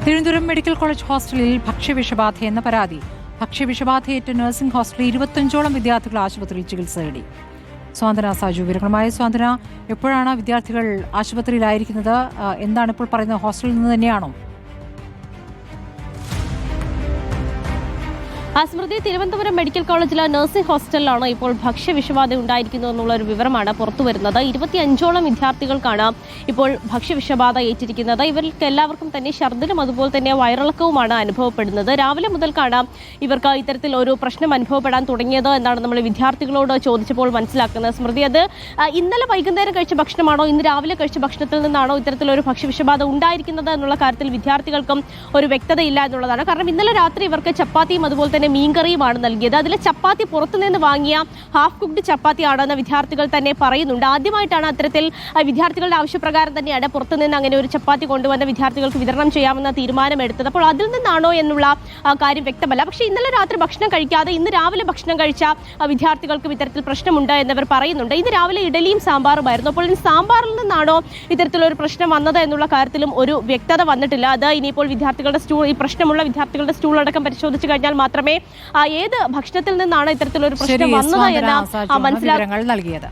Thiruvananthapuram medical college ഹോസ്റ്റലിൽ ഭക്ഷ്യവിഷബാധയെന്ന പരാതി. ഭക്ഷ്യവിഷബാധയേറ്റ nursing ഹോസ്റ്റലിൽ 25ഓളം വിദ്യാർത്ഥികൾ ആശുപത്രിയിൽ ചികിത്സ തേടി. സ്വാന്തന സാജു വിവരങ്ങളുമായി. സ്വാന്തന, എപ്പോഴാണ് വിദ്യാർത്ഥികൾ ആശുപത്രിയിലായിരിക്കുന്നത്? എന്താണ് ഇപ്പോൾ പറയുന്നത്? ഹോസ്റ്റലിൽ നിന്ന് തന്നെയാണോ? സ്മൃതി, തിരുവനന്തപുരം മെഡിക്കൽ കോളേജിലെ നഴ്സിംഗ് ഹോസ്റ്റലിലാണ് ഇപ്പോൾ ഭക്ഷ്യവിഷബാധ ഉണ്ടായിരിക്കുന്നു എന്നുള്ള ഒരു വിവരമാണ് പുറത്തുവരുന്നത്. 25ഓളം വിദ്യാർത്ഥികൾക്കാണ് ഇപ്പോൾ ഭക്ഷ്യവിഷബാധ ഏറ്റിരിക്കുന്നത്. ഇവർക്ക് എല്ലാവർക്കും തന്നെ ഛർദ്ദിലും അതുപോലെ തന്നെ വയറിളക്കവുമാണ് അനുഭവപ്പെടുന്നത്. രാവിലെ മുതൽക്കാണ് ഇവർക്ക് ഇത്തരത്തിൽ ഒരു പ്രശ്നം അനുഭവപ്പെടാൻ തുടങ്ങിയത് എന്നാണ് നമ്മൾ വിദ്യാർത്ഥികളോട് ചോദിച്ചപ്പോൾ മനസ്സിലാക്കുന്നത്. സ്മൃതി, അത് ഇന്നലെ വൈകുന്നേരം കഴിച്ച ഭക്ഷണമാണോ ഇന്ന് രാവിലെ കഴിച്ച ഭക്ഷണത്തിൽ നിന്നാണോ ഇത്തരത്തിലൊരു ഭക്ഷ്യവിഷബാധ ഉണ്ടായിരിക്കുന്നത് എന്നുള്ള കാര്യത്തിൽ വിദ്യാർത്ഥികൾക്കും ഒരു വ്യക്തതയില്ല എന്നുള്ളതാണ്. കാരണം ഇന്നലെ രാത്രി ഇവർക്ക് ചപ്പാത്തിയും അതുപോലെ തന്നെ മീൻകറിയുമാണ് നൽകിയത്. അതിലെ ചപ്പാത്തി പുറത്തുനിന്ന് വാങ്ങിയ ഹാഫ് കുക്ക്ഡ് ചപ്പാത്തിയാണെന്ന് വിദ്യാർത്ഥികൾ തന്നെ പറയുന്നുണ്ട്. ആദ്യമായിട്ടാണ് അത്തരത്തിൽ വിദ്യാർത്ഥികളുടെ ആവശ്യപ്രകാരം തന്നെയാണ് പുറത്തുനിന്ന് അങ്ങനെ ഒരു ചപ്പാത്തി കൊണ്ടുവന്ന വിദ്യാർത്ഥികൾക്ക് വിതരണം ചെയ്യാമെന്ന തീരുമാനമെടുത്തത്. അപ്പോൾ അതിൽ നിന്നാണോ എന്നുള്ള കാര്യം വ്യക്തമല്ല. പക്ഷേ ഇന്നലെ രാത്രി ഭക്ഷണം കഴിക്കാതെ ഇന്ന് രാവിലെ ഭക്ഷണം കഴിച്ച വിദ്യാർത്ഥികൾക്കും ഇത്തരത്തിൽ പ്രശ്നമുണ്ട് എന്നവർ പറയുന്നുണ്ട്. ഇന്ന് രാവിലെ ഇഡലിയും സാമ്പാറുമായിരുന്നു. അപ്പോൾ ഇനി സാമ്പാറിൽ നിന്നാണോ ഇത്തരത്തിലൊരു പ്രശ്നം വന്നത് എന്നുള്ള കാര്യത്തിലും ഒരു വ്യക്തത വന്നിട്ടില്ല. അത് ഇനിയിപ്പോൾ വിദ്യാർത്ഥികളുടെ ഈ പ്രശ്നമുള്ള വിദ്യാർത്ഥികളുടെ സ്റ്റൂൾ അടക്കം പരിശോധിച്ചു കഴിഞ്ഞാൽ മാത്രമേ ഏത് ഭക്ഷണത്തിൽ നിന്നാണ് ഇത്തരത്തിലൊരു പ്രശ്നം വന്നത് എന്ന് മനസ്സിലാക്കാൻ നൽകിയത്.